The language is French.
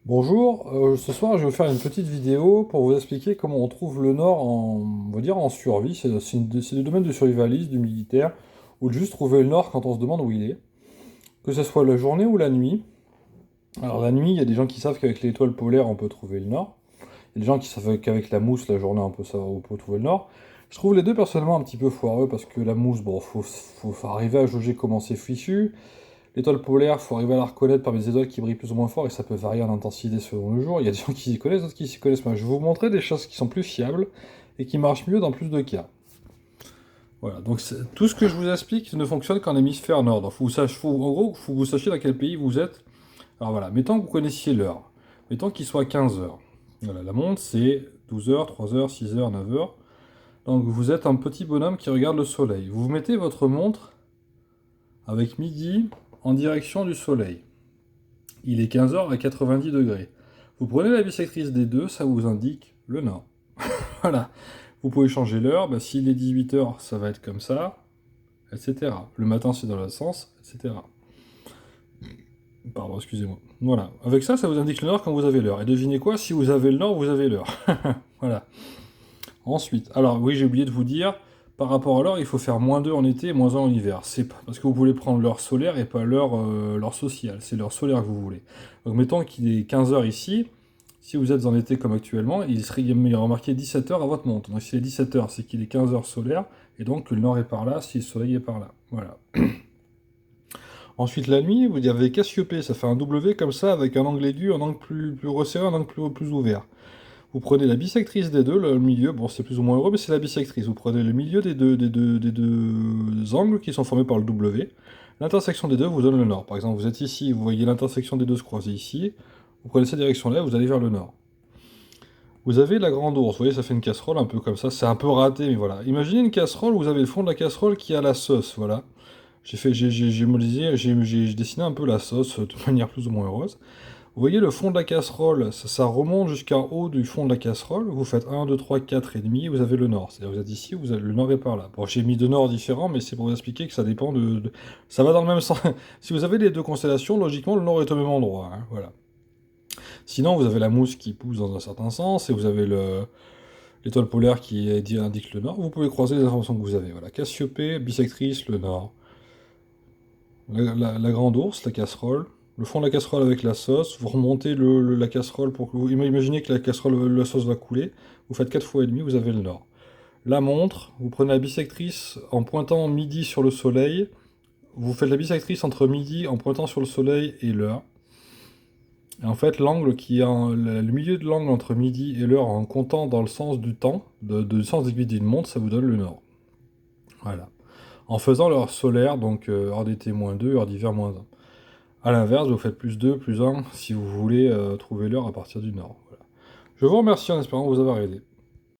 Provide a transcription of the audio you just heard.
Bonjour, ce soir je vais vous faire une petite vidéo pour vous expliquer comment on trouve le Nord on va dire en survie. C'est du domaine du survivaliste, du militaire, ou de juste trouver le Nord quand on se demande où il est. Que ce soit la journée ou la nuit. Alors la nuit, il y a des gens qui savent qu'avec l'étoile polaire on peut trouver le Nord. Il y a des gens qui savent qu'avec la mousse, la journée on peut savoir où on peut trouver le Nord. Je trouve les deux personnellement un petit peu foireux parce que la mousse, bon, faut arriver à jauger comment c'est fichu. L'étoile polaire, faut arriver à la reconnaître par les étoiles qui brillent plus ou moins fort et ça peut varier en intensité selon le jour. Il y a des gens qui s'y connaissent, d'autres qui s'y connaissent pas. Je vais vous montrer des choses qui sont plus fiables et qui marchent mieux dans plus de cas. Voilà, donc tout ce que je vous explique ne fonctionne qu'en hémisphère nord. Donc en gros, faut que vous sachiez dans quel pays vous êtes. Alors voilà, mettons que vous connaissiez l'heure. Mettons qu'il soit 15 heures. Voilà, la montre c'est 12 heures, 3 heures, 6 heures, 9 heures. Donc vous êtes un petit bonhomme qui regarde le soleil. Vous mettez votre montre avec midi en direction du soleil. Il est 15 heures à 90 degrés. Vous prenez la bissectrice des deux, ça vous indique le nord. Voilà. Vous pouvez changer l'heure, s'il est 18 heures, ça va être comme ça, etc. Le matin, c'est dans l'autre sens, etc. Pardon, excusez-moi. Voilà. Avec ça, ça vous indique le nord quand vous avez l'heure. Et devinez quoi, si vous avez le nord, vous avez l'heure. Voilà. Ensuite, alors oui, j'ai oublié de vous dire, par rapport à l'heure, il faut faire -2 en été et -1 en hiver. C'est parce que vous voulez prendre l'heure solaire et pas l'heure sociale. C'est l'heure solaire que vous voulez. Donc mettons qu'il est 15 heures ici. Si vous êtes en été comme actuellement, il serait remarqué 17 heures à votre montre. Donc s'il est 17 heures, c'est qu'il est 15 heures solaire, et donc que le nord est par là, si le soleil est par là. Voilà. Ensuite, la nuit, vous avez Cassiopée, ça fait un W comme ça, avec un angle aigu, un angle plus resserré, un angle plus ouvert. Vous prenez la bissectrice des deux, le milieu, bon c'est plus ou moins heureux, mais c'est la bissectrice. Vous prenez le milieu des deux angles qui sont formés par le W. L'intersection des deux vous donne le nord. Par exemple, vous êtes ici, vous voyez l'intersection des deux se croiser ici. Vous prenez cette direction-là, vous allez vers le nord. Vous avez la grande ours, vous voyez, ça fait une casserole un peu comme ça. C'est un peu raté, mais voilà. Imaginez une casserole où vous avez le fond de la casserole qui a la sauce, voilà. J'ai dessiné un peu la sauce de manière plus ou moins heureuse. Vous voyez le fond de la casserole, ça remonte jusqu'en haut du fond de la casserole. Vous faites 1, 2, 3, 4 et demi, vous avez le nord. C'est-à-dire vous êtes ici, le nord est par là. Bon, j'ai mis deux nords différents, mais c'est pour vous expliquer que ça dépend ça va dans le même sens. Si vous avez les deux constellations, logiquement, le nord est au même endroit. Hein, voilà. Sinon, vous avez la mousse qui pousse dans un certain sens, et vous avez l'étoile polaire qui indique le nord. Vous pouvez croiser les informations que vous avez. Voilà, Cassiopée, bissectrice, le nord. La grande ours, la casserole, le fond de la casserole avec la sauce, vous remontez la casserole pour que vous imaginez que la casserole, la sauce va couler, vous faites 4 fois et demi, vous avez le nord. La montre, vous prenez la bissectrice en pointant midi sur le soleil, vous faites la bissectrice entre midi en pointant sur le soleil et l'heure. Et en fait, l'angle le milieu de l'angle entre midi et l'heure en comptant dans le sens du temps, le sens d'aiguille d'une montre, ça vous donne le nord. Voilà. En faisant l'heure solaire, donc heure d'été -2, heure d'hiver -1. A l'inverse, vous faites +2, +1 si vous voulez trouver l'heure à partir du nord. Voilà. Je vous remercie en espérant vous avoir aidé.